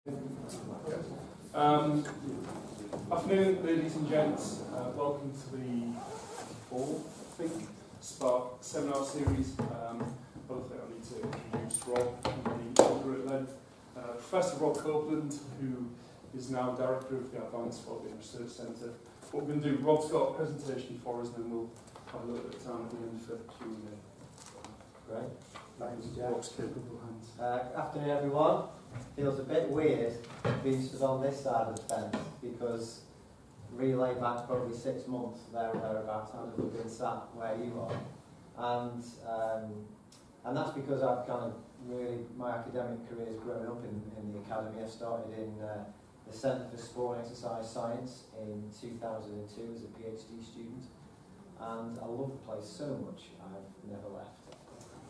Afternoon, ladies and gents. Welcome to the fourth, I think, SPARC seminar series. But I think I need to introduce Rob and the Doctorate then. Professor Robert Copeland, who is now Director of the Advanced Wellbeing Research Centre. What we're going to do, Rob's got a presentation for us, and then we'll have a little bit of time at the end for Q&A. Great. Thanks, Jack. Rob's capable hands. Afternoon, everyone. Feels a bit weird being stood on this side of the fence because relay back probably 6 months there or thereabouts I would have been sat where you are, and that's because I've kind of really, my academic career has grown up in the academy. I started in the Centre for Sport and Exercise Science in 2002 as a PhD student, and I love the place so much I've never left.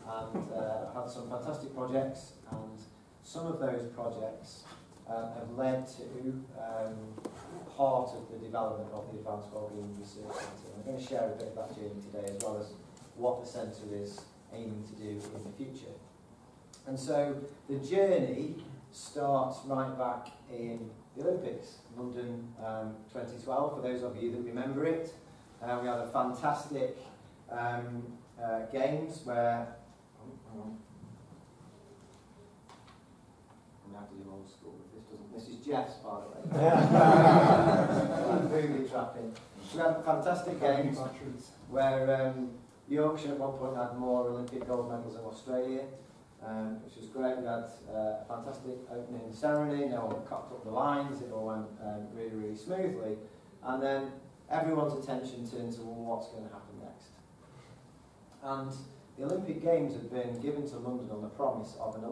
And I've had some fantastic projects, and some of those projects have led to part of the development of the Advanced Wellbeing Research Centre. I'm going to share a bit of that journey today, as well as what the centre is aiming to do in the future. And so the journey starts right back in the Olympics, London 2012, for those of you that remember it. We had a fantastic games where... I have to do old school if this doesn't. This is Jeff's, by the way. Booby trapping. We had fantastic games where Yorkshire at one point had more Olympic gold medals than Australia, which was great. We had a fantastic opening ceremony. No one cocked up the lines. It all went really, really smoothly. And then everyone's attention turned to, well, what's going to happen next? And the Olympic Games had been given to London on the promise of a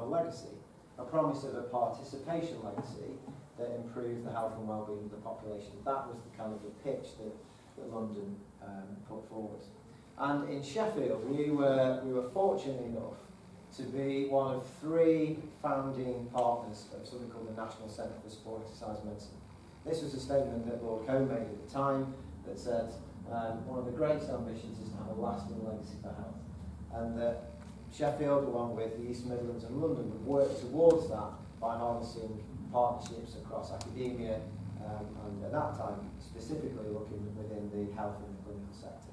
legacy. A promise of a participation legacy that improved the health and well-being of the population. That was the kind of the pitch that London put forward. And in Sheffield, we were fortunate enough to be one of 3 founding partners of something called the National Centre for Sport and Exercise Medicine. This was a statement that Lord Coe made at the time that said one of the greatest ambitions is to have a lasting legacy for health, and that Sheffield, along with the East Midlands and London, would work towards that by harnessing partnerships across academia, and at that time specifically looking within the health and the clinical sector.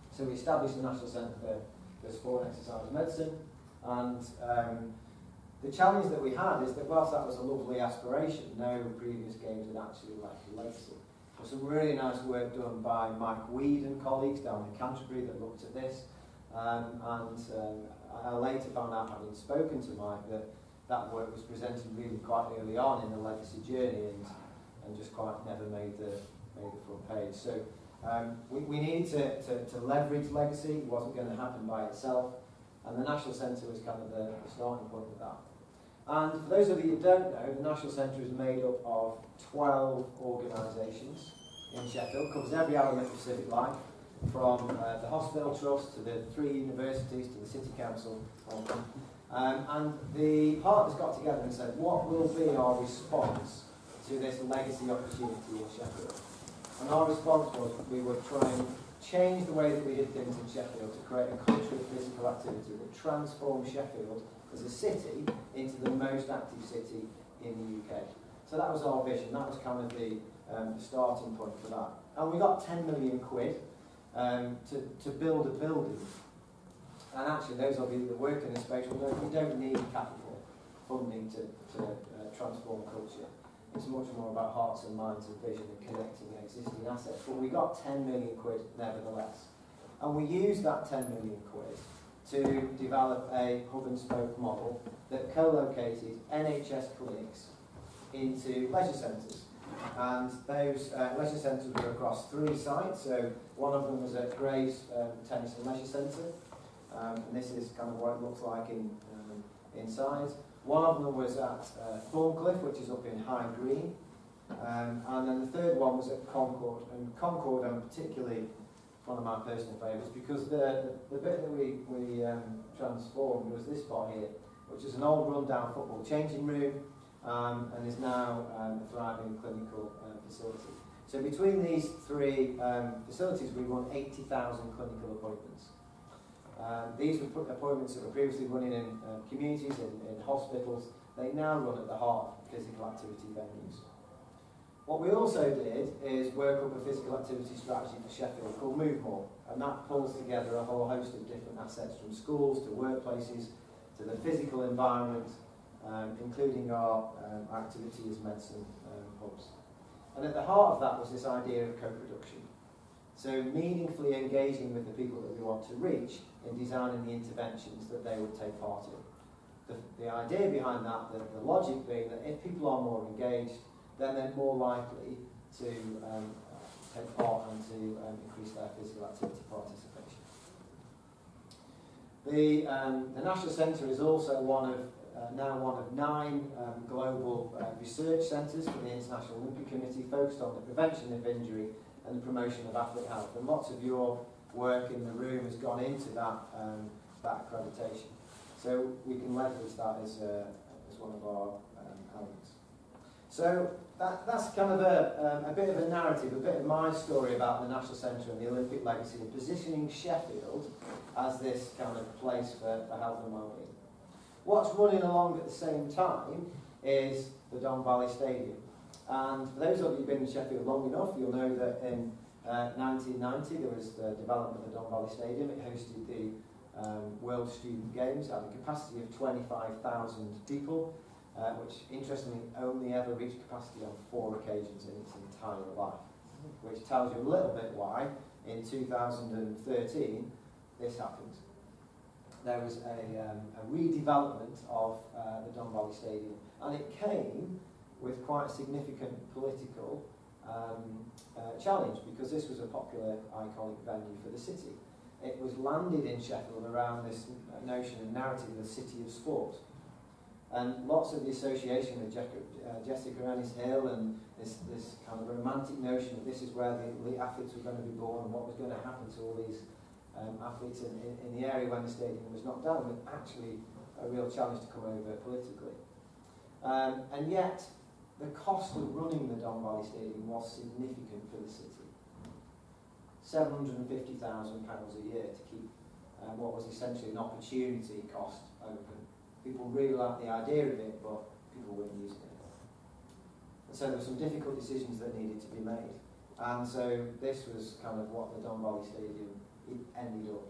So we established the National Centre for Sport and Exercise Medicine, and the challenge that we had is that whilst that was a lovely aspiration, no previous games had actually left a legacy. There was some really nice work done by Mike Weed and colleagues down in Canterbury that looked at this. I later found out, having spoken to Mike, that work was presented really quite early on in the legacy journey and just quite never made the front page. So we needed to leverage legacy. It wasn't going to happen by itself, and the National Centre was kind of the starting point of that. And for those of you who don't know, the National Centre is made up of 12 organisations in Sheffield, covers every element of civic life, from the Hospital Trust to the 3 universities to the City Council. And the partners got together and said, what will be our response to this legacy opportunity in Sheffield? And our response was we would try and change the way that we did things in Sheffield to create a culture of physical activity that transformed Sheffield as a city into the most active city in the UK. So that was our vision. That was kind of the starting point for that. And we got 10 million quid. To build a building. And actually, those of you that work in this space will know we don't need capital funding to transform culture. It's much more about hearts and minds and vision and connecting existing assets. But we got 10 million quid nevertheless. And we used that 10 million quid to develop a hub and spoke model that co-located NHS clinics into leisure centres. And those leisure centres were across 3 sites. So one of them was at Graves Tennis and Leisure Centre, and this is kind of what it looks like inside. One of them was at Thorncliffe, which is up in High Green, and then the third one was at Concord. And Concord, particularly one of my personal favourites, because the bit that we transformed was this part here, which is an old rundown football changing room. And is now a thriving clinical facility. So between these 3 facilities, we run 80,000 clinical appointments. These were appointments that were previously running in communities, in hospitals. They now run at the heart of physical activity venues. What we also did is work up a physical activity strategy for Sheffield called Move More, and that pulls together a whole host of different assets from schools to workplaces to the physical environment, including our activities medicine hubs. And at the heart of that was this idea of co-production. So meaningfully engaging with the people that we want to reach in designing the interventions that they would take part in. The idea behind that, the logic being that if people are more engaged, then they're more likely to take part and to increase their physical activity participation. The National Centre is also now one of 9 global research centres for the International Olympic Committee, focused on the prevention of injury and the promotion of athlete health. And lots of your work in the room has gone into that accreditation. So we can leverage that as one of our elements. So that's kind of a bit of a narrative, a bit of my story about the National Centre and the Olympic legacy, and positioning Sheffield as this kind of place for health and wellbeing. What's running along at the same time is the Don Valley Stadium. And for those of you who've been in Sheffield long enough, you'll know that in 1990 there was the development of the Don Valley Stadium. It hosted the World Student Games, had a capacity of 25,000 people, which interestingly only ever reached capacity on 4 occasions in its entire life, which tells you a little bit why in 2013 this happened. There was a redevelopment of the Don Valley Stadium, and it came with quite a significant political challenge, because this was a popular, iconic venue for the city. It was landed in Sheffield around this notion and narrative of the city of sport. And lots of the association with Jessica Ennis Hill and this kind of romantic notion that this is where the elite athletes were going to be born and what was going to happen to all these athletes in the area when the stadium was knocked down, was actually a real challenge to come over politically. And yet, the cost of running the Don Valley Stadium was significant for the city. £750,000 a year to keep what was essentially an opportunity cost open. People really liked the idea of it, but people weren't using it. And so there were some difficult decisions that needed to be made. And so this was kind of what the Don Valley Stadium ended up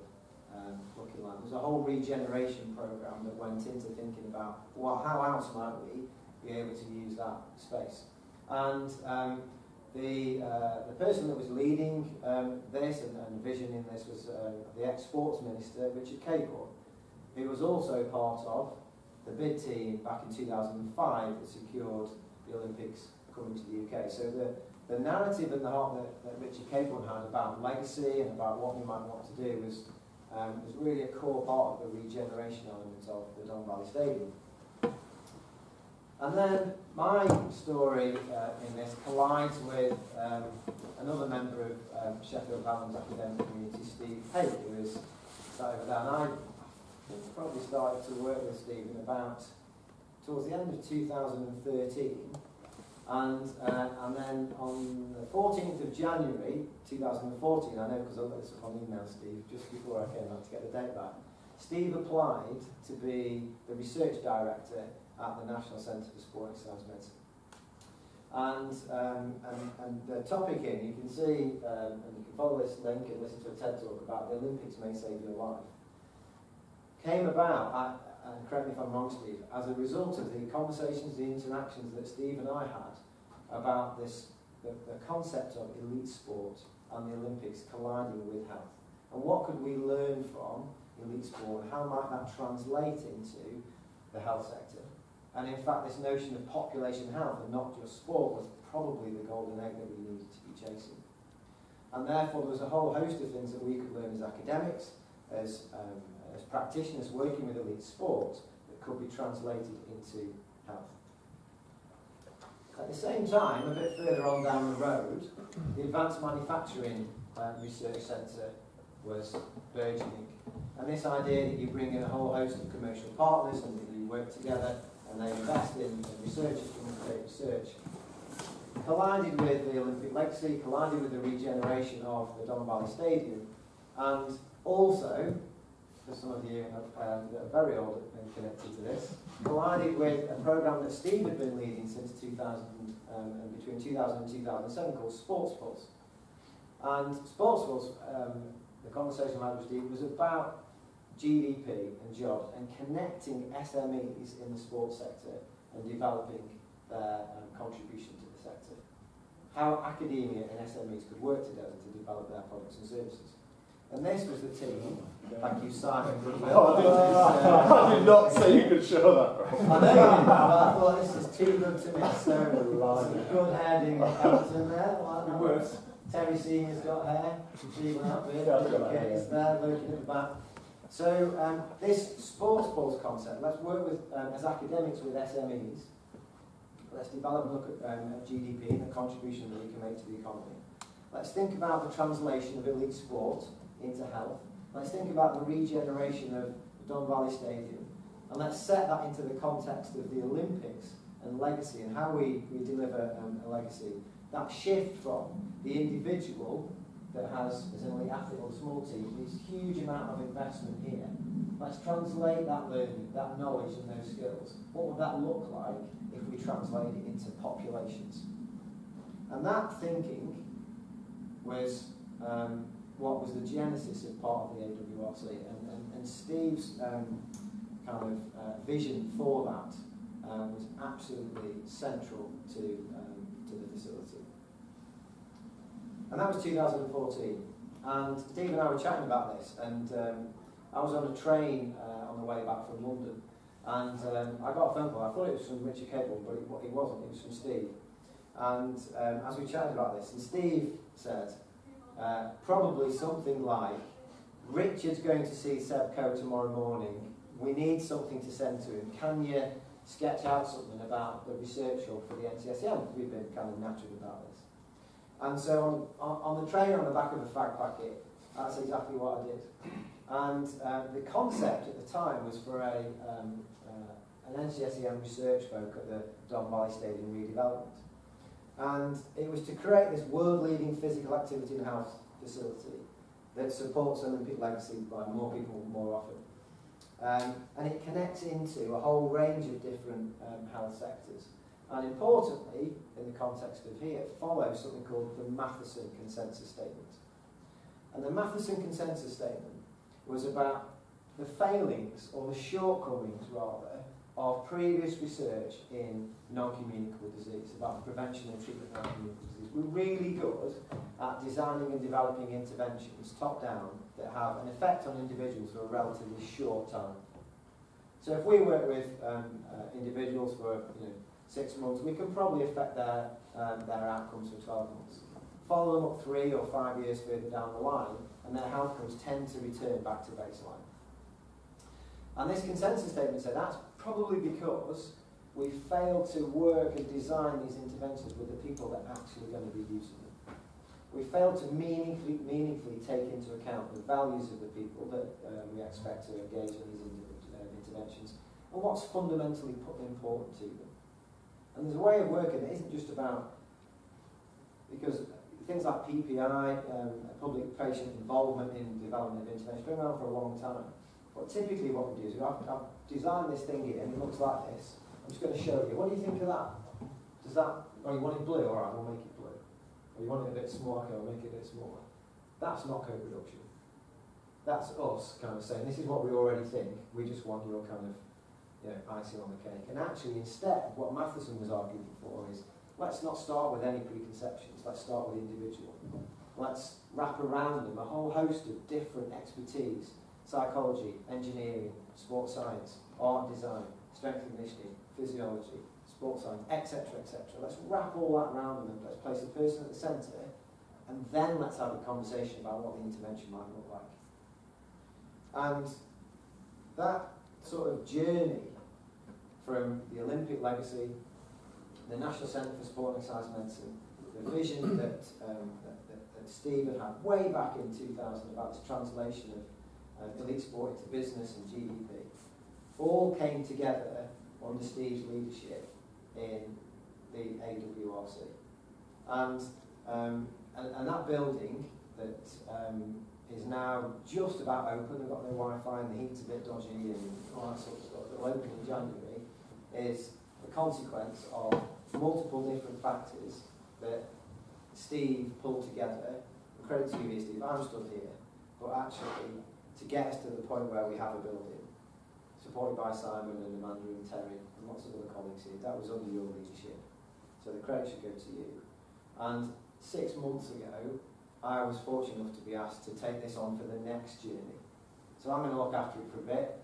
looking like. There was a whole regeneration programme that went into thinking about, well, how else might we be able to use that space? And the person that was leading this and visioning this was the ex-sports minister, Richard Capehorn, who was also part of the bid team back in 2005 that secured the Olympics coming to the UK. So the narrative and the heart that Richard Capehorn had about legacy and about what we might want to do was really a core part of the regeneration element of the Don Valley Stadium. And then my story in this collides with another member of Sheffield Hallam's academic community, Steve Hay, who is sat over there. And I probably started to work with Stephen towards the end of 2013, and then on the 14th of January 2014, I know because I looked this up on email, Steve, just before I came out to get the date back, Steve applied to be the research director at the National Centre for Sport and Exercise Medicine. And the topic in, you can see, and you can follow this link and listen to a TED talk about the Olympics may save your life, came about, and correct me if I'm wrong, Steve, as a result of the conversations, the interactions that Steve and I had about this, the concept of elite sport and the Olympics colliding with health. And what could we learn from elite sport, and how might that translate into the health sector? And in fact, this notion of population health and not just sport was probably the golden egg that we needed to be chasing. And therefore, there was a whole host of things that we could learn as academics, as practitioners working with elite sport, that could be translated into health. At the same time, a bit further on down the road, the Advanced Manufacturing Research Centre was burgeoning. And this idea that you bring in a whole host of commercial partners and that you work together and they invest in researchers to undertake research, collided with the Olympic legacy, collided with the regeneration of the Don Valley Stadium, and also for some of you that are very old and connected to this, collided with a programme that Steve had been leading since 2000, and between 2000 and 2007, called Sports Pulse. And Sports Pulse, the conversation I had with Steve, was about GDP and jobs and connecting SMEs in the sports sector and developing their contribution to the sector. How academia and SMEs could work together to develop their products and services. And this was the team. Thank you, Simon. I did not say you could show that. I know you didn't, but I thought this is too good to miss. So, good hairdo Elton there. Like worse. Terry Senior's got hair. Stephen Upbeard. There, looking at the back. So, this sports pulse concept, let's work with, as academics with SMEs. Let's develop and look at GDP and the contribution that we can make to the economy. Let's think about the translation of elite sport into health. Let's think about the regeneration of Don Valley Stadium. And let's set that into the context of the Olympics and legacy and how we deliver a legacy. That shift from the individual that has, as an elite athlete or a small team, this huge amount of investment here. Let's translate that learning, that knowledge and those skills. What would that look like if we translate it into populations? And that thinking was what was the genesis of part of the AWRC, and Steve's kind of vision for that was absolutely central to the facility. And that was 2014, and Steve and I were chatting about this, and I was on a train on the way back from London, and I got a phone call. I thought it was from Richard Cable, but it wasn't, it was from Steve. And as we chatted about this, and Steve said, probably something like, Richard's going to see Seb Coe tomorrow morning, we need something to send to him, can you sketch out something about the research hub for the NCSEM? We've been kind of natural about this. And so on the train on the back of a fag packet, that's exactly what I did. And the concept at the time was for an NCSEM research folk at the Don Valley Stadium redevelopment. And it was to create this world-leading physical activity and health facility that supports Olympic legacy by more people more often. And it connects into a whole range of different health sectors. And importantly, in the context of here, it follows something called the Matheson Consensus Statement. And the Matheson Consensus Statement was about the failings, or the shortcomings rather, of previous research in non-communicable disease, about prevention and treatment of non-communicable disease. We're really good at designing and developing interventions, top-down, that have an effect on individuals for a relatively short time. So if we work with individuals for 6 months, we can probably affect their outcomes for 12 months. Follow them up 3 or 5 years further down the line, and their outcomes tend to return back to baseline. And this consensus statement said that's probably because we failed to work and design these interventions with the people that are actually going to be using them. We failed to meaningfully take into account the values of the people that we expect to engage in these interventions and what's fundamentally important to them. And there's a way of working that isn't just about, because things like PPI, public patient involvement in development of intervention, been around for a long time. But typically what we do is I've designed this thing here and it looks like this. I'm just going to show you. What do you think of that? Does that, you want it blue? Alright, we'll make it blue. Or you want it a bit smaller? Okay, we'll make it a bit smaller. That's not co-production. That's us kind of saying, this is what we already think, we just want your kind of icing on the cake. And actually instead, what Matheson was arguing for is, let's not start with any preconceptions, let's start with the individual. Let's wrap around them a whole host of different expertise: psychology, engineering, sports science, art and design, strength and conditioning, physiology, sports science, etc., etc. Let's wrap all that around them, let's place the person at the centre, and then let's have a conversation about what the intervention might look like. And that sort of journey from the Olympic legacy, the National Centre for Sport and Exercise Medicine, the vision that Steve had way back in 2000 about this translation of elite sport into business and GDP, all came together under Steve's leadership in the AWRC. And that building that is now just about open. They've got no Wi-Fi and the heat's a bit dodgy and all that sort of stuff. It'll open in January, is the consequence of multiple different factors that Steve pulled together. And credit to you, Steve, I'm stood here, but actually to get us to the point where we have a building, supported by Simon and Amanda and Terry and lots of other colleagues here, that was under your leadership. So the credit should go to you. And 6 months ago, I was fortunate enough to be asked to take this on for the next journey. So I'm going to look after it for a bit.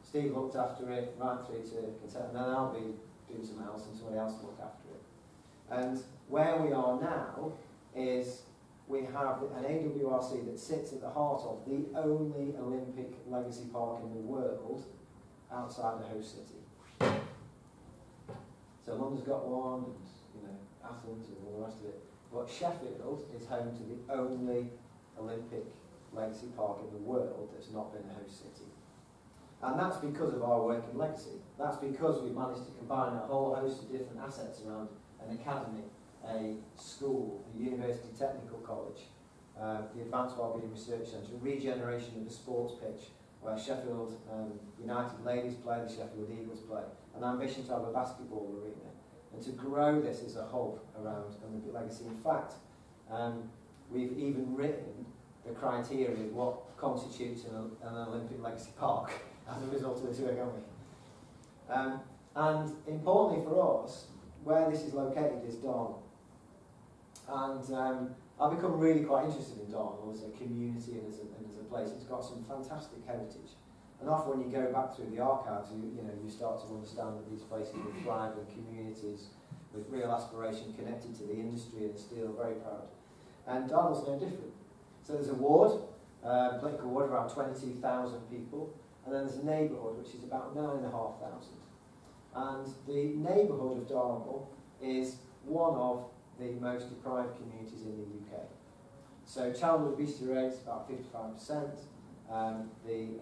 Steve looked after it right through to consent, and then I'll be doing something else and somebody else will look after it. And where we are now is we have an AWRC that sits at the heart of the only Olympic legacy park in the world outside the host city. So London's got one, and Athens and all the rest of it. But Sheffield is home to the only Olympic legacy park in the world that's not been a host city. And that's because of our work in legacy. That's because we've managed to combine a whole host of different assets around an academy, a school, a university technical college, the Advanced Wellbeing Research Centre, regeneration of the sports pitch, where Sheffield United ladies play, the Sheffield Eagles play, an ambition to have a basketball arena, and to grow this as a hub around Olympic legacy. In fact, we've even written the criteria of what constitutes an Olympic legacy park as a result of this work, haven't we? And importantly for us, where this is located is Darnall. And I've become really quite interested in Darnall as a community and as a place. It's got some fantastic heritage. And often when you go back through the archives, you start to understand that these places were thriving communities with real aspiration connected to the industry and still very proud. And Darnall's no different. So there's a ward, political ward, around 22,000 people, and then there's a neighbourhood which is about 9,500. And the neighbourhood of Darnall is one of the most deprived communities in the UK. So childhood obesity rates about 55%. The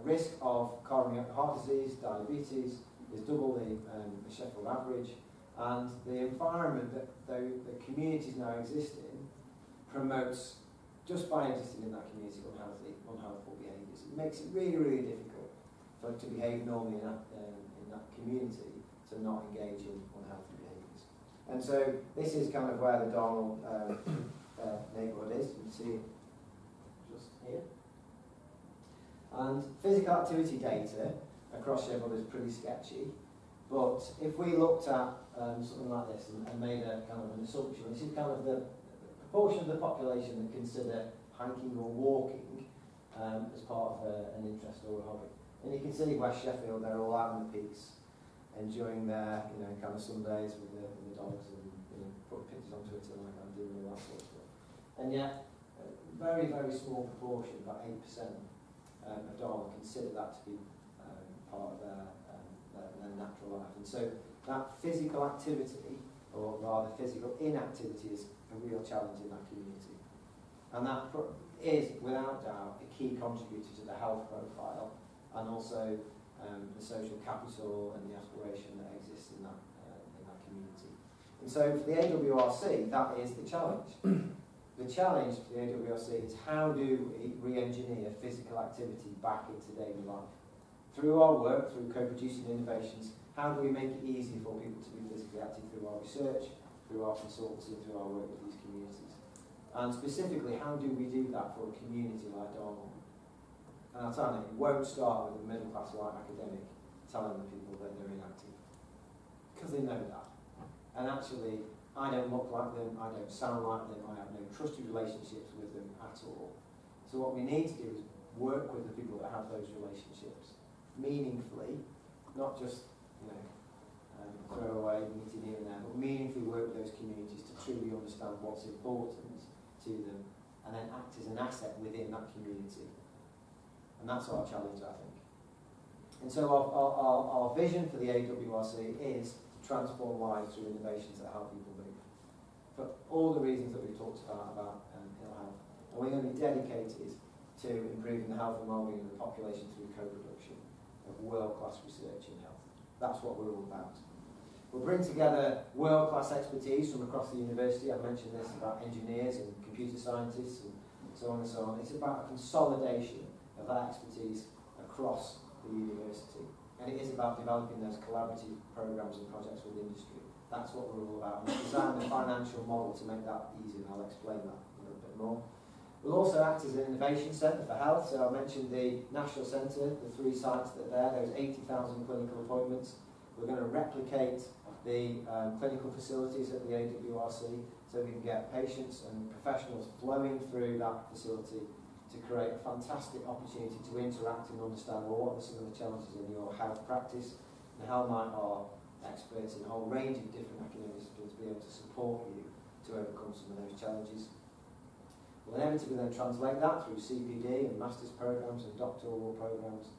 risk of coronary heart disease, diabetes, is double the Sheffield average, and the environment that the communities now exist in promotes, just by existing in that community, unhealthful behaviours. It makes it really, really difficult for it to behave normally in that community to not engage in unhealthy behaviours. And so this is kind of where the Darnall neighbourhood is. You can see it just here. And physical activity data across Sheffield is pretty sketchy, but if we looked at something like this and made a kind of an assumption, this is kind of the proportion of the population that consider hiking or walking as part of an interest or a hobby. And you can see West Sheffield, they're all out in the peaks, enjoying their kind of Sundays with the dogs and put pictures on Twitter like I'm doing all that sort of stuff. And yet, a very, very small proportion, about 8%, of Darnall consider that to be part of their natural life. And so that physical activity, or rather physical inactivity, is a real challenge in that community. And that is, without doubt, a key contributor to the health profile and also the social capital and the aspiration that exists in that community. And so for the AWRC, that is the challenge. The challenge for the AWRC is how do we re-engineer physical activity back into daily life? Through our work, through co-producing innovations, how do we make it easy for people to be physically active through our research, through our consultancy, through our work with these communities? And specifically, how do we do that for a community like Darnall? And I'll tell you, it won't start with a middle-class white academic telling the people that they're inactive, because they know that. And actually, I don't look like them, I don't sound like them, I have no trusted relationships with them at all. So what we need to do is work with the people that have those relationships meaningfully, not just throw away meeting here and there, but meaningfully work with those communities to truly understand what's important to them and then act as an asset within that community. And that's our challenge, I think. And so our vision for the AWRC is to transform lives through innovations that help people move. For all the reasons that we've talked about ill health. And we're going to be dedicated to improving the health and well-being of the population through co-production of world-class research in health. That's what we're all about. We'll bring together world-class expertise from across the university. I mentioned this about engineers and computer scientists and so on and so on. It's about a consolidation of that expertise across the university. And it is about developing those collaborative programs and projects with industry. That's what we're all about. We've designed the financial model to make that easy, and I'll explain that a little bit more. We'll also act as an innovation centre for health. So I mentioned the National Centre, the 3 sites that are there, those 80,000 clinical appointments. We're going to replicate the clinical facilities at the AWRC so we can get patients and professionals flowing through that facility to create a fantastic opportunity to interact and understand, well, what are some of the challenges in your health practice and how might our experts in a whole range of different academic disciplines be able to support you to overcome some of those challenges. We'll inevitably then translate that through CPD and master's programs and doctoral programs,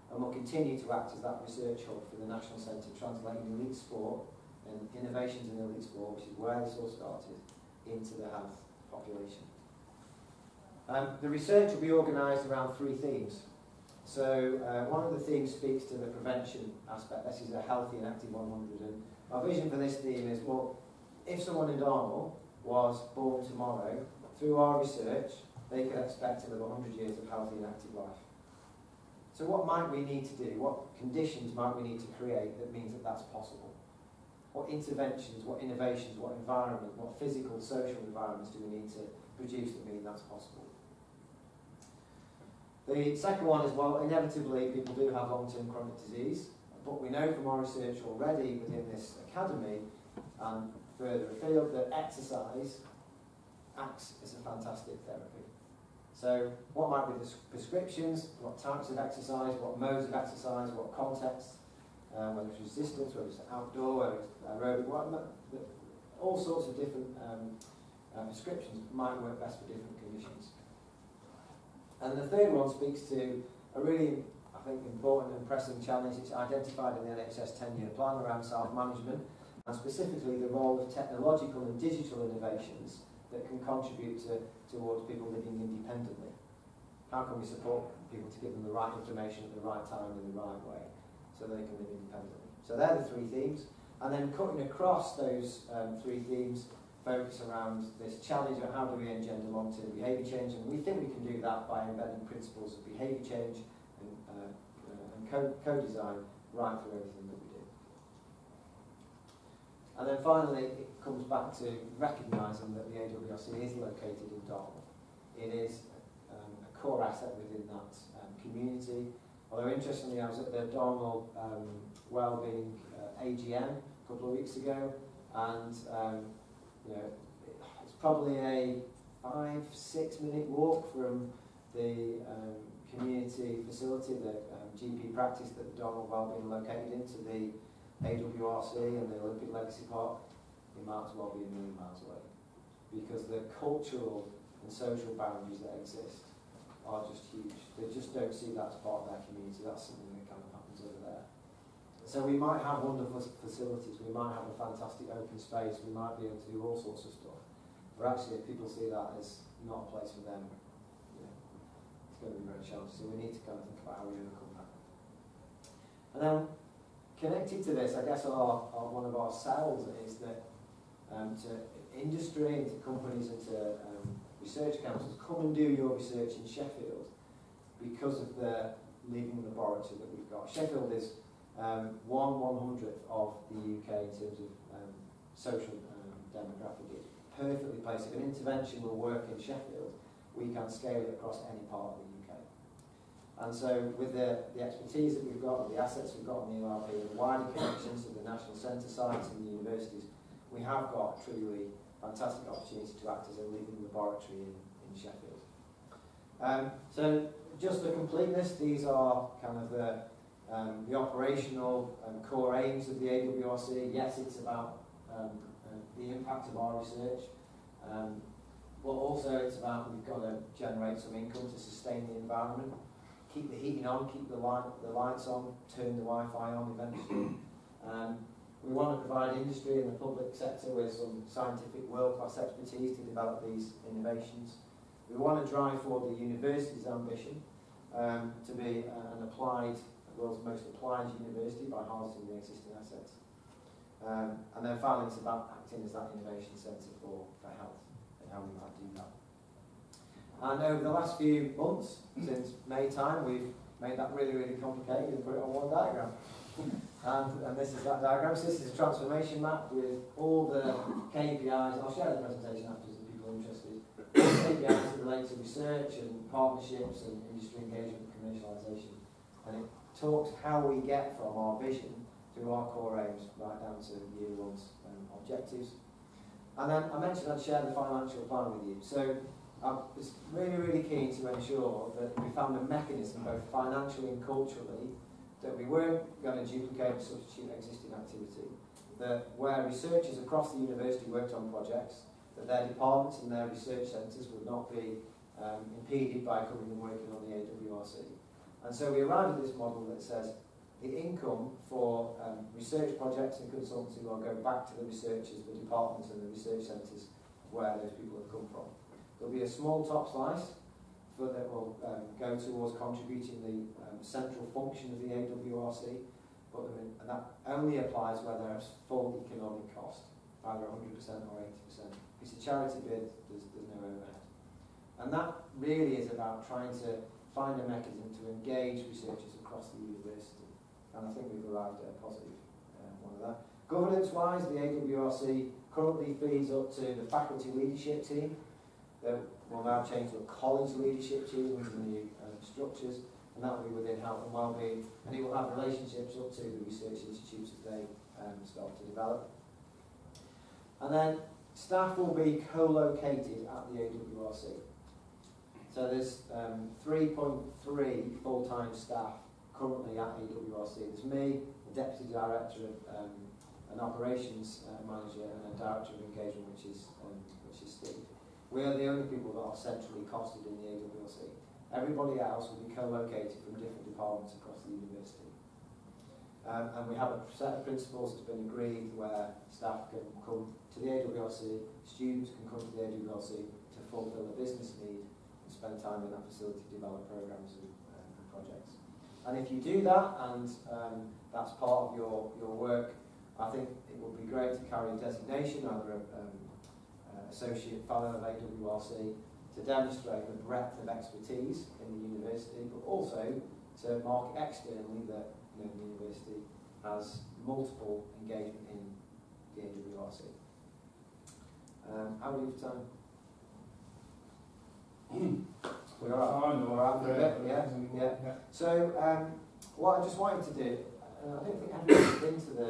and we'll continue to act as that research hub for the National Centre, translating elite sport and innovations in elite sport, which is where this all started, into the health population. The research will be organised around 3 themes. So one of the themes speaks to the prevention aspect. This is a healthy and active 100. And our vision for this theme is, well, if someone in Dartmoor was born tomorrow, through our research, they could expect to live 100 years of healthy and active life. So what might we need to do? What conditions might we need to create that means that that's possible? What interventions, what innovations, what environment, what physical, social environments do we need to produce that mean that's possible? The second one is, well, inevitably people do have long-term chronic disease, but we know from our research already within this academy and further afield that exercise acts as a fantastic therapy. So what might be the prescriptions, what types of exercise, what modes of exercise, what contexts, whether it's resistance, whether it's outdoor, whether it's aerobic, all sorts of different prescriptions might work best for different conditions. And the third one speaks to a really, I think, important and pressing challenge. It's identified in the NHS 10-year plan around self-management, and specifically the role of technological and digital innovations that can contribute towards people living independently. How can we support people to give them the right information at the right time in the right way so they can live independently? So they're the 3 themes. And then cutting across those 3 themes, focus around this challenge of how do we engender long-term behaviour change, and we think we can do that by embedding principles of behaviour change and co-design right through everything that we do. And then finally, it comes back to recognising that the AWRC is located in Dartmoor. It is a core asset within that community. Although interestingly, I was at the Dartmoor Wellbeing AGM a couple of weeks ago, and you know, it's probably a 5-6 minute walk from the community facility, the GP practice that the Dartmoor Wellbeing located in, to the AWRC and the Olympic Legacy Park. It might as well be a million miles away, because the cultural and social boundaries that exist are just huge. They just don't see that as part of their community. That's something that kind of happens over there. So we might have wonderful facilities, we might have a fantastic open space, we might be able to do all sorts of stuff. But actually, if people see that as not a place for them, you know, it's going to be very challenging. So we need to kind of think about how we overcome that. And then, connected to this, I guess one of our cells is that to industry and to companies and to research councils, come and do your research in Sheffield because of the leading laboratory that we've got. Sheffield is 1/100th of the UK in terms of social demographic. It's perfectly placed. If an intervention will work in Sheffield, we can scale it across any part of the UK. And so with the expertise that we've got, the assets we've got on the URB, the wider connections to the National Centre sites and the universities, we have got a truly fantastic opportunity to act as a leading laboratory in Sheffield. So just for completeness, these are kind of the operational core aims of the AWRC. Yes, it's about the impact of our research, but also it's about we've got to generate some income to sustain the environment, keep the heating on, keep the lights on, turn the Wi-Fi on eventually. We want to provide industry and the public sector with some scientific world-class expertise to develop these innovations. We want to drive forward the university's ambition to be an applied, the world's most applied university by harnessing the existing assets. And then finally, it's about acting as that innovation centre for health and how we might do that. And over the last few months, since May time, we've made that really, really complicated and put it on one diagram. And this is that diagram. So this is a transformation map with all the KPIs. I'll share the presentation after if people are interested. All the KPIs that relate to research and partnerships and industry engagement and commercialisation. And it talks how we get from our vision through our core aims right down to year one's objectives. And then I mentioned I'd share the financial plan with you. So I was really, really keen to ensure that we found a mechanism, both financially and culturally, that we weren't going to duplicate and substitute existing activity, that where researchers across the university worked on projects, that their departments and their research centres would not be impeded by coming and working on the AWRC. And so we arrived at this model that says the income for research projects and consultancy will go back to the researchers, the departments and the research centres where those people have come from. There'll be a small top slice that will go towards contributing the central function of the AWRC, and that only applies where there's full economic cost, either 100% or 80%. If it's a charity bid, there's no overhead. And that really is about trying to find a mechanism to engage researchers across the university. And I think we've arrived at a positive one of that. Governance-wise, the AWRC currently feeds up to the faculty leadership team. That will now change to a college leadership team with the new structures, and that will be within health and wellbeing, and it will have relationships up to the research institutes as they start to develop. And then staff will be co-located at the AWRC. So there's 3.3 full-time staff currently at AWRC. There's me, the Deputy Director, an Operations Manager, and a Director of Engagement, which is Steve. We are the only people that are centrally costed in the AWRC. Everybody else will be co-located from different departments across the university. And we have a set of principles that's been agreed where staff can come to the AWRC, students can come to the AWRC to fulfil a business need and spend time in that facility to develop programmes and projects. And if you do that, and that's part of your work, I think it would be great to carry a designation, either Associate Fellow of AWRC, to demonstrate the breadth of expertise in the university, but also to mark externally that the university has multiple engagement in the AWRC. How are we for time? We're out for a bit, yeah. So what I just wanted to do, and I don't think everyone's been to the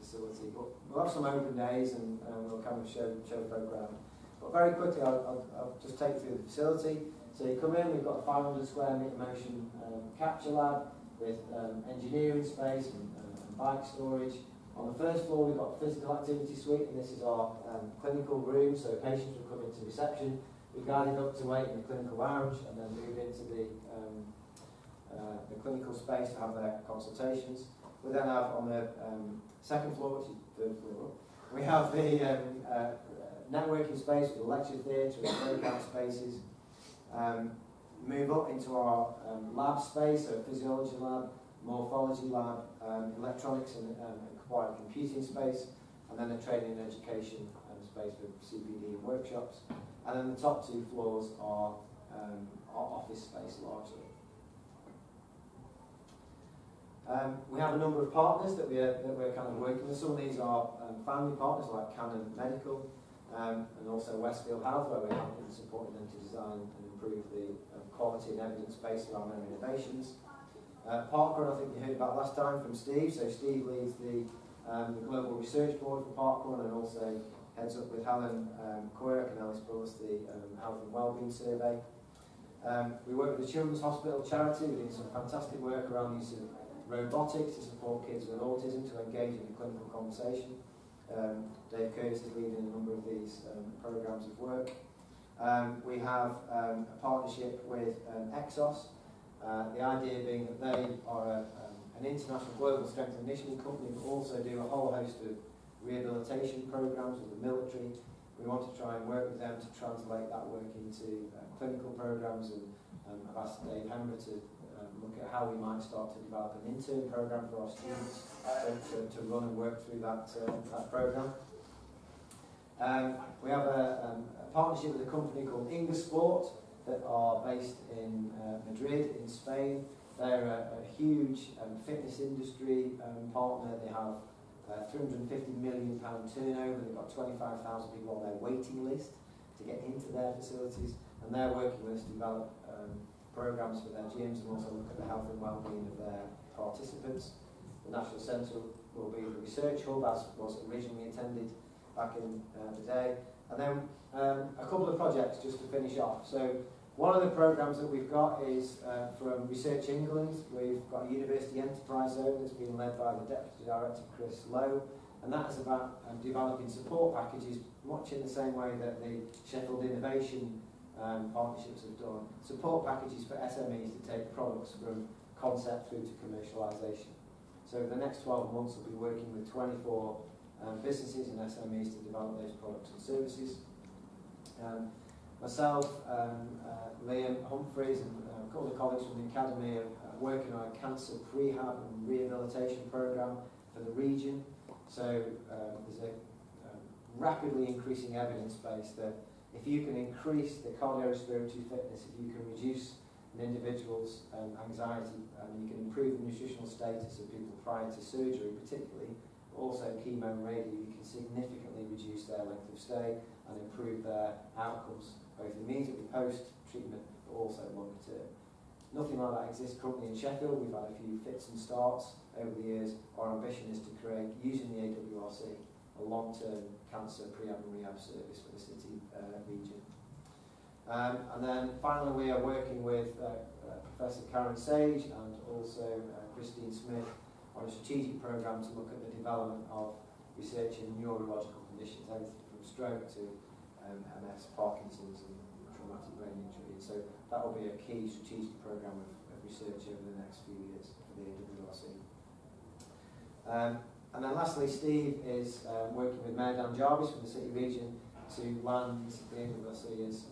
facility, but we'll have some open days and we'll kind of show folk around. But very quickly, I'll just take you through the facility. So you come in, we've got a 500 square metre motion capture lab with engineering space and bike storage. On the first floor, we've got the physical activity suite, and this is our clinical room, so patients will come into reception. We're guided up to wait in the clinical lounge and then move into the clinical space to have their consultations. We then have on the second floor, which is the third floor, we have the networking space with the lecture theatre and breakout spaces. Move up into our lab space, so physiology lab, morphology lab, electronics and acquired computing space, and then a training and education space for CPD and workshops. And then the top two floors are our office space largely. We have a number of partners that we're kind of working with. Some of these are family partners like Canon Medical and also Westfield Health, where we're helping supporting them to design and improve the quality and evidence based around their innovations. Parkrun, I think you heard about last time from Steve. So Steve leads the Global Research Board for Parkrun and also heads up with Helen Quirk and Alice Bullis the Health and Wellbeing Survey. We work with the Children's Hospital charity. We're doing some fantastic work around the use of robotics to support kids with autism to engage in the clinical conversation. Dave Curtis is leading a number of these programmes of work. We have a partnership with Exos, the idea being that they are an international global strength and conditioning company, but also do a whole host of rehabilitation programmes with the military. We want to try and work with them to translate that work into clinical programmes, and I've asked Dave Hember to look at how we might start to develop an intern programme for our students to run and work through that programme. We have a partnership with a company called Sport that are based in Madrid in Spain. They're a huge fitness industry partner. They have £350 million turnover. They've got 25,000 people on their waiting list to get into their facilities, and they're working with us to develop programmes for their gyms and also look at the health and well-being of their participants. The National Centre will be the research hub, as was originally intended back in the day. And then a couple of projects just to finish off. So one of the programmes that we've got is from Research England. We've got a University Enterprise Zone that's been led by the Deputy Director, Chris Lowe, and that is about developing support packages, much in the same way that the Sheffield Innovation partnerships have done. Support packages for SMEs to take products from concept through to commercialisation. So the next 12 months we'll be working with 24 businesses and SMEs to develop those products and services. Myself, Liam Humphreys and a couple of colleagues from the Academy are working on a cancer prehab and rehabilitation programme for the region. So there's a rapidly increasing evidence base that if you can increase the cardiorespiratory fitness, if you can reduce an individual's anxiety, you can improve the nutritional status of people prior to surgery particularly, but also chemo and radio, you can significantly reduce their length of stay and improve their outcomes, both immediately post-treatment but also longer term. Nothing like that exists currently in Sheffield. We've had a few fits and starts over the years. Our ambition is to create, using the AWRC, a long-term cancer prehab and rehab service for the city region. And then finally we are working with Professor Karen Sage and also Christine Smith on a strategic programme to look at the development of research in neurological conditions, everything from stroke to MS, Parkinson's and traumatic brain injury. So that will be a key strategic programme of research over the next few years for the AWRC. And then lastly, Steve is working with Mayor Dan Jarvis from the City Region to land the AWRC as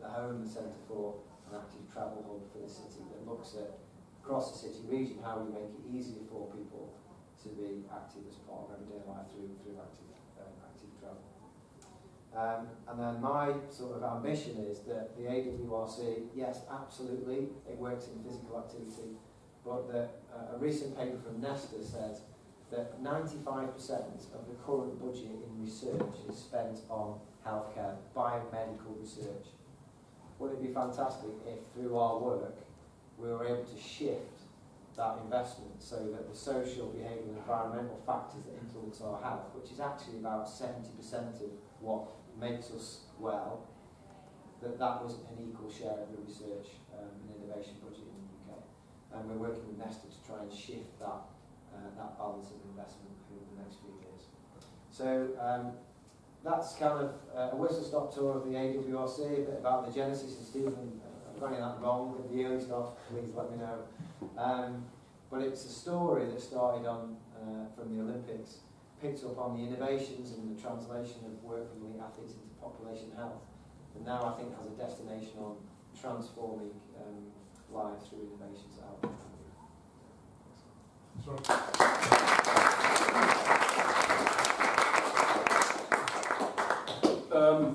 the home and centre for an active travel hub for the city that looks at, across the City Region, how we make it easier for people to be active as part of everyday life through active travel. And then my sort of ambition is that the AWRC, yes, absolutely, it works in physical activity, but that a recent paper from Nesta says that 95% of the current budget in research is spent on healthcare, biomedical research. Wouldn't it be fantastic if through our work we were able to shift that investment so that the social, behavioural and environmental factors that influence our health, which is actually about 70% of what makes us well, that was an equal share of the research and innovation budget in the UK. And we're working with Nesta to try and shift that balance of investment over the next few years. So that's kind of a whistle-stop tour of the AWRC, a bit about the genesis. And Stephen, I've got that wrong with the early stuff, please let me know. But it's a story that started on from the Olympics, picked up on the innovations and the translation of work from elite athletes into population health, and now I think has a destination on transforming lives through innovations out there.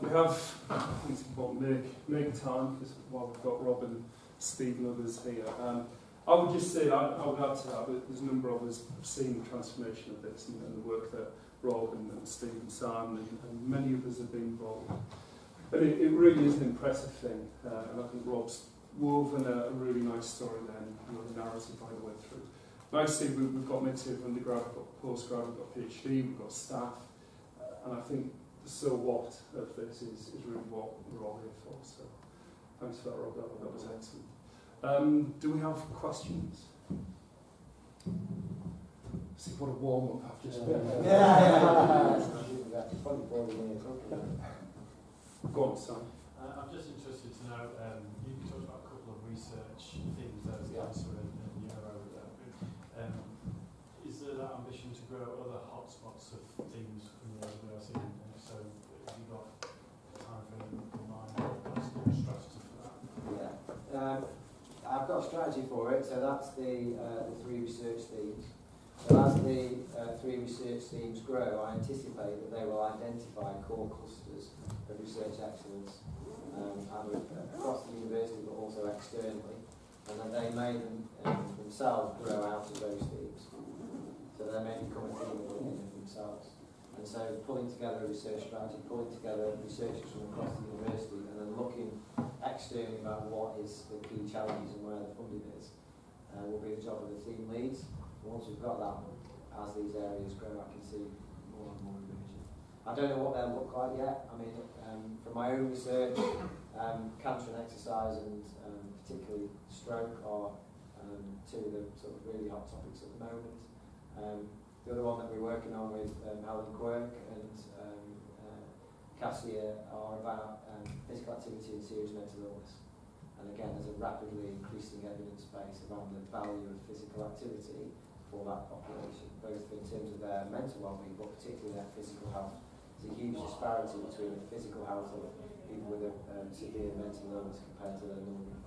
We have, I think it's important make time, because while we've got Rob and Steve and others here. I would just say, I would add to that, but there's a number of us have seen the transformation of this and the work that Rob and Steve and Sam and many of us have been involved. And it really is an impressive thing, and I think Rob's woven a really nice story there, and the narrative right the way through. Nice to see we've got mix of undergrad, we've got postgrad, we've got PhD, we've got staff, and I think the so what of this is really what we're all here for. So thanks for that, Rob, that was excellent. Do we have questions? See what a warm up I've just been. Go on, Sam. I'm just interested to know, you talked about a couple of research themes there, cancer and neuro. Is there that ambition to grow other hotspots of themes from the AWRC? And if so, have you got a time frame in mind or a strategy for that? Yeah. I've got got a strategy for it, so that's the 3 research themes. So as the 3 research themes grow, I anticipate that they will identify core clusters of research excellence, either across the university but also externally, and that they may themselves grow out of those themes. So they may become a theme within themselves. And so pulling together a research strategy, pulling together researchers from across the university, and then looking externally about what is the key challenges and where the funding is, will be the job of the theme leads. And once we've got that, as these areas grow, I can see more and more emerging. I don't know what they'll look like yet. I mean, from my own research, cancer and exercise, and particularly stroke, are two of the sort of really hot topics at the moment. The other one that we're working on with Alan Quirk and Cassia are about physical activity and serious mental illness. And again, there's a rapidly increasing evidence base around the value of physical activity for that population, both in terms of their mental well-being, but particularly their physical health. There's a huge disparity between the physical health of people with a severe mental illness compared to their normal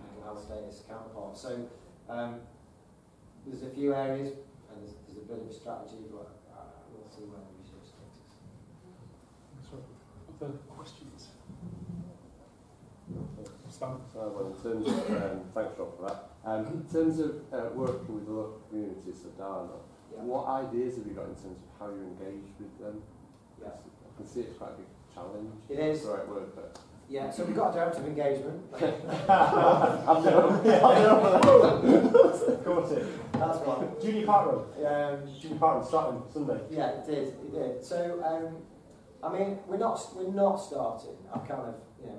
mental health status counterparts. So there's a few areas, and there's a bit of a strategy, but we'll see where the research takes us. Other questions? So, well, in terms of, thanks Rob for that. In terms of working with the local communities of Darna, what ideas have you got in terms of how you engage with them? Yeah. I can see it's quite a big challenge. It is. That's the right word, but... Yeah, so we've got a director of engagement. I've done That's one. Junior Park Road, Stratton, Sunday. Yeah, it did. So, I mean, we're not starting. I've kind of,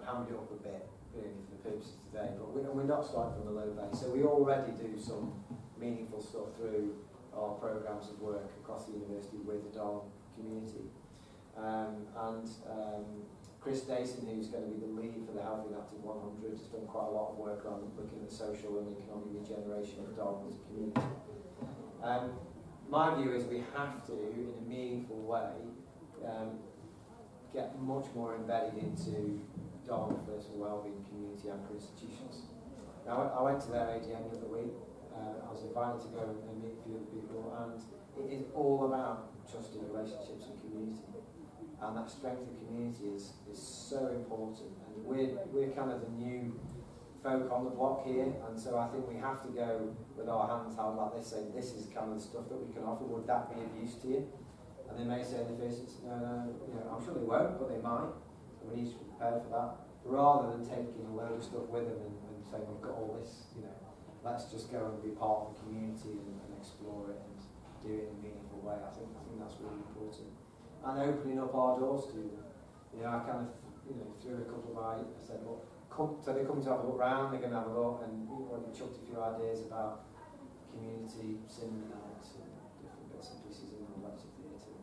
hammered it up a bit, really, for the purposes today, but we're not starting from a low base. So we already do some meaningful stuff through our programmes of work across the university with the Darn community. Chris Dayson, who's going to be the lead for the Healthy and Active 100, has done quite a lot of work on looking at the social and economic regeneration of Darn as a community. My view is we have to, in a meaningful way, get much more embedded into Darn personal wellbeing community anchor institutions. Now, I went to their AGM the other week. I was invited to go and meet a few other people, and it is all about trusted relationships and community. And that strength of community is so important. And we're kind of the new folk on the block here, and so I think we have to go with our hands held like this, saying this is kind of the stuff that we can offer. Would that be of use to you? And they may say in the first instance, no, I'm sure they won't, but they might. And we need to be prepared for that, rather than taking a load of stuff with them and saying we've got all this. Let's just go and be part of the community and explore it and do it in a meaningful way. I think that's really important. And opening up our doors to them. I kind of, threw a couple of I said, well, so they come to have a look round, they're going to have a look, and we've already chucked a few ideas about community cinema nights and different bits and pieces in the lecture theatre.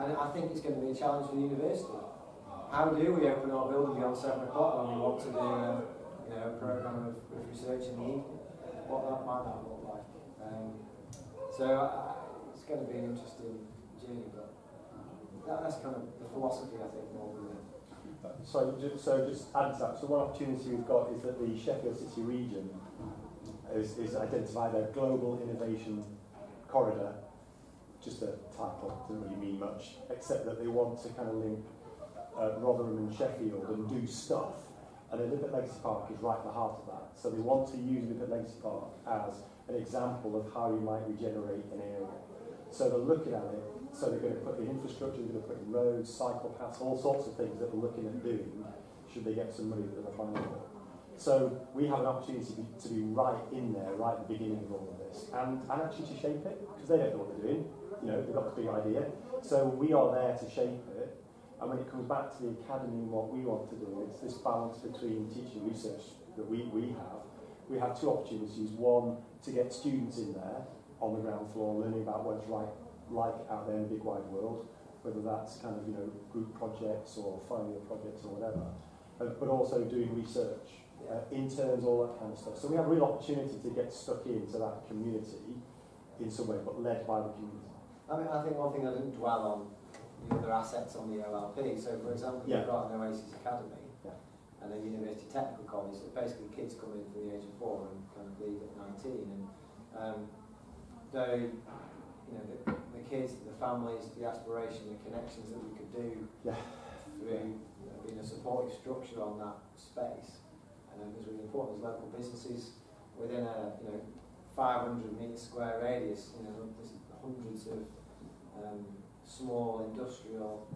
And I think it's going to be a challenge for the university. How do we open our building beyond 7 o'clock when we want to do a programme of research in the evening? What that might look like. So it's going to be an interesting journey, but that's kind of the philosophy, I think, more than it. So just add to that. So one opportunity we've got is that the Sheffield City region is identified a global innovation corridor. Just a title, doesn't really mean much, except that they want to kind of link Rotherham and Sheffield and do stuff. And Lippert Legacy Park is right at the heart of that. So they want to use Lippert Legacy Park as an example of how you might regenerate an area. So they're looking at it, so they're going to put in infrastructure, they're going to put in roads, cycle paths, all sorts of things that they're looking at doing, should they get some money that they're applying for. So we have an opportunity to be right in there, right at the beginning of all of this, and actually to shape it, because they don't know what they're doing, they've got this big idea. So we are there to shape it, and when it comes back to the academy and what we want to do, it's this balance between teaching and research that we have. We have two opportunities. One, to get students in there on the ground floor, learning about what it's like out there in the big wide world, whether that's kind of group projects or final year projects or whatever, but also doing research, interns, all that kind of stuff. So we have a real opportunity to get stuck into that community in some way, but led by the community. I think one thing I didn't dwell on the other assets on the OLP. So, for example, you've got an Oasis Academy, and a university technical college. So basically kids come in from the age of 4 and kind of leave at 19. And they, you know, the kids, the families, the aspiration, the connections that we could do through being a supportive structure on that space is really important. There's local businesses within a 500-metre square radius. You know, there's hundreds of small industrial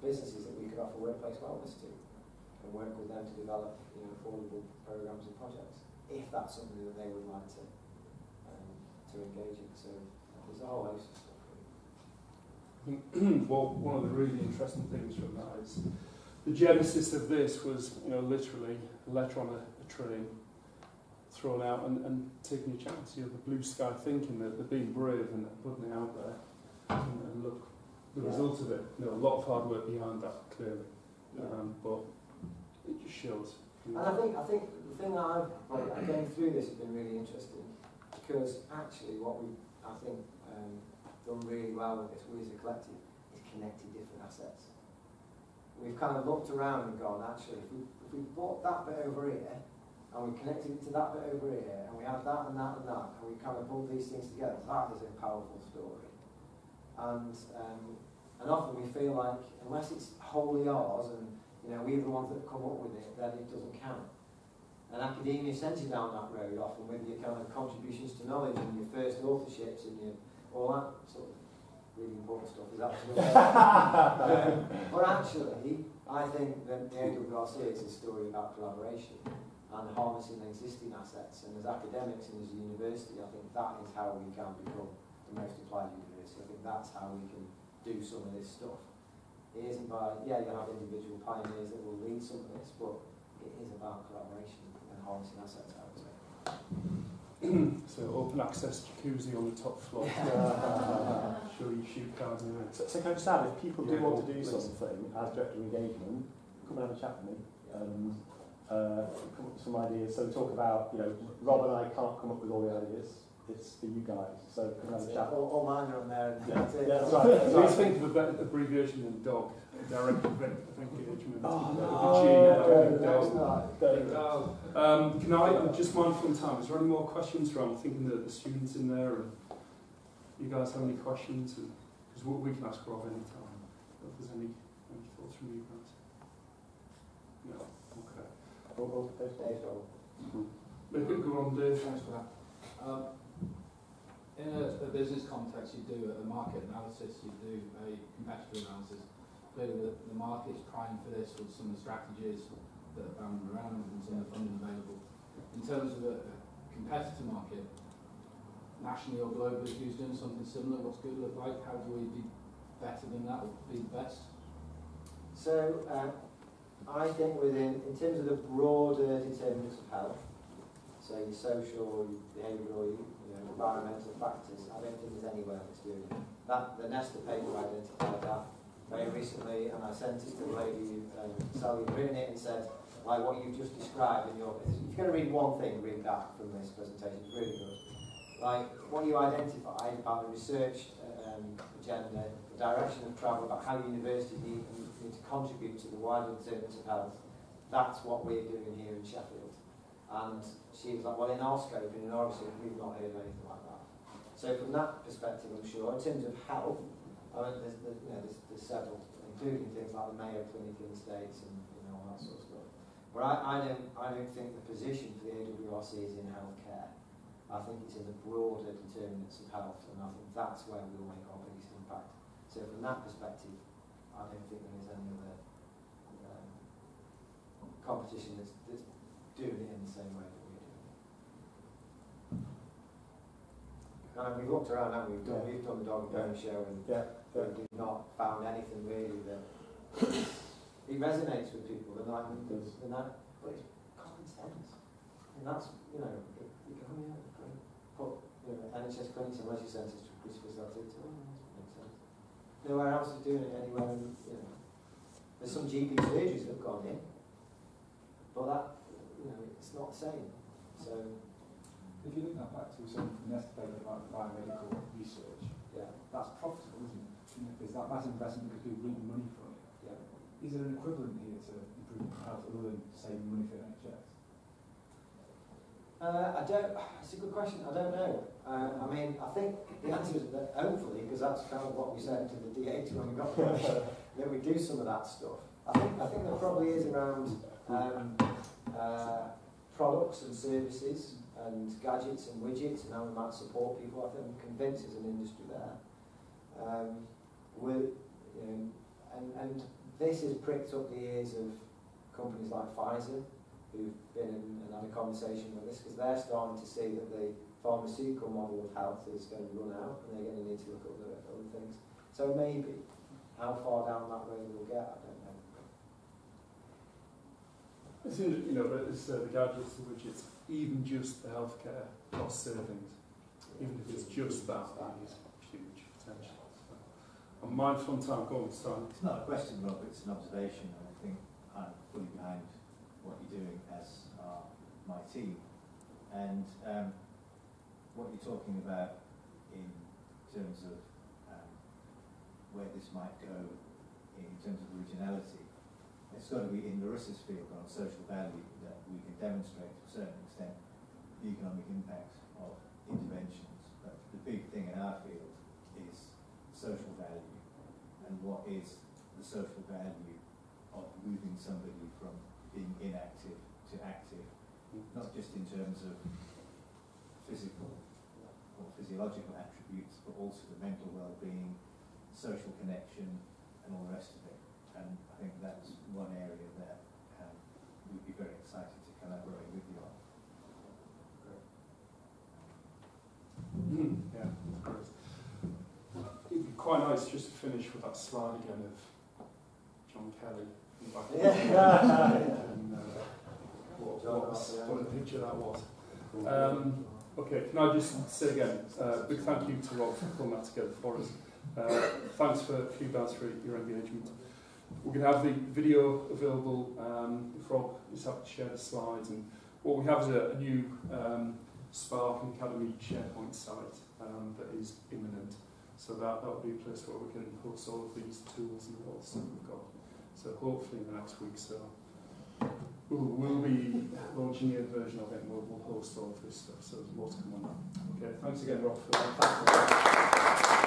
businesses that we could offer workplace wellness to, and work with them to develop affordable programs and projects, if that's something that they would like to engage in. So there's a whole host of stuff. Well, one of the really interesting things from that is the genesis of this was, literally a letter on a train thrown out and taking a chance, the blue sky thinking that they're being brave and putting it out there, and look, the result of it, a lot of hard work behind that, clearly, but it just shows. And I think the thing that I've going through this has been really interesting, because actually what we, I think, done really well with this, we as a collective, is connected different assets. We've kind of looked around and gone, actually, if we brought that bit over here, and we connected it to that bit over here, and we had that and that and that, and we kind of pulled these things together, that is a powerful story. And often we feel like, unless it's wholly ours, and we're the ones that come up with it, then it doesn't count. And academia sends you down that road often with your kind of contributions to knowledge and your first authorships and your all that sort of really important stuff is absolutely. But actually, I think that the AWRC is a story about collaboration and harnessing existing assets. And as academics and as a university, I think that is how we can become the most applied university. I think that's how we can do some of this stuff. It isn't by, you have individual pioneers that will lead some of this, but it is about collaboration and harnessing assets, I would say. So open access jacuzzi on the top floor. Sure you shoot cards in it. So can I just add, if people do want to do something as director of engagement, come and have a chat with me and come up with some ideas. So talk about, Rob and I can't come up with all the ideas. It's for you guys. So come and have a chat. All mine are on there. That's right. Please think of a better abbreviation than DOG. Direct of engagement. Can I'm just mindful of time. Is there any more questions from? I'm thinking that the students in there, and you guys have any questions? Because we can ask Rob any time. If there's any thoughts from you guys. No. Okay. Go on, Dave. Thanks for that. In a business context, you do a market analysis, you do a competitor analysis. Clearly, the market's primed for this with some of the strategies that are bound around and some of the funding available. In terms of a competitor market, nationally or globally, who's doing something similar? What's good look like? How do we be better than that or be the best? So, I think in terms of the broader determinants of health, so your social, your behavioural, environmental factors, I don't think there's anywhere that's doing it. The Nesta paper identified that very recently, and I sent it to the lady, Sally, who'd written it and said, like what you've just described in your, if you're going to read one thing, read that from this presentation, it's really good. Like what you identified about the research agenda, the direction of travel, about how universities need to contribute to the wider determinants of health, that's what we're doing here in Sheffield. And she was like, well, in our scope and in our research, we've not heard of anything like that. So from that perspective, I'm sure, in terms of health, I mean, there's several, including things like the Mayo Clinic in the States and all that sort of stuff. But I don't think the position for the AWRC is in healthcare. I think it's in the broader determinants of health, and I think that's where we'll make our biggest impact. So from that perspective, I don't think there is any other competition that's doing it in the same way that we're doing it. And we've looked around, haven't we? We've done the dog and pony show, and we've not found anything really that it resonates with people. But it's common sense, and that's you go put NHS clinics and leisure centres to Christmas. That's it. Makes sense. Nowhere else is doing it anywhere. There's some GP surgeries that have gone in, but that it's not the same. So. If you link that back to something from yesterday about biomedical research, that's profitable, isn't it? There's that massive investment because people bring money from it. Is there an equivalent here to improvement health other than saving money for NHS? It's a good question. I don't know. I mean, I think the answer is that hopefully, because that's kind of what we said to the DA when we got there, that we do some of that stuff. I think there probably is around products and services and gadgets and widgets and how we might support people. I think I'm convinced there's an industry there. And this has pricked up the ears of companies like Pfizer, who've been in and had a conversation with this, because they're starting to see that the pharmaceutical model of health is going to run out and they're going to need to look at other things. So maybe, how far down that road we'll get, I don't know. It's in, you know, it's the gadgets, the widgets, even just the healthcare cost savings, even if it's just that is huge potential. So, I'm mindful on time, go on, Stan. It's not a question, Robert, it's an observation, and I think I'm fully behind what you're doing as my team. And what you're talking about in terms of where this might go in terms of originality, it's got to be in Larissa's field on social value that we can demonstrate to a certain extent the economic impact of interventions. But the big thing in our field is social value, and what is the social value of moving somebody from being inactive to active, not just in terms of physical or physiological attributes, but also the mental well-being, social connection, and all the rest of it. And I think that's one area that we'd be very excited to collaborate with you on. Yeah, great. It'd be quite nice just to finish with that slide again of John Kelly. And, what a picture that was. Okay, can I just say again, big thank you to Rob for pulling that together for us. Thanks for you guys for your engagement. We're going to have the video available if Rob is happy to share the slides. And what we have is a new SPARC and Academy SharePoint site that is imminent. So that will be a place where we can host all of these tools and all the stuff we've got. So hopefully in the next week so we'll be launching a version of it and we'll host all of this stuff. So there's more to come on that. Okay, thanks again Rob for that.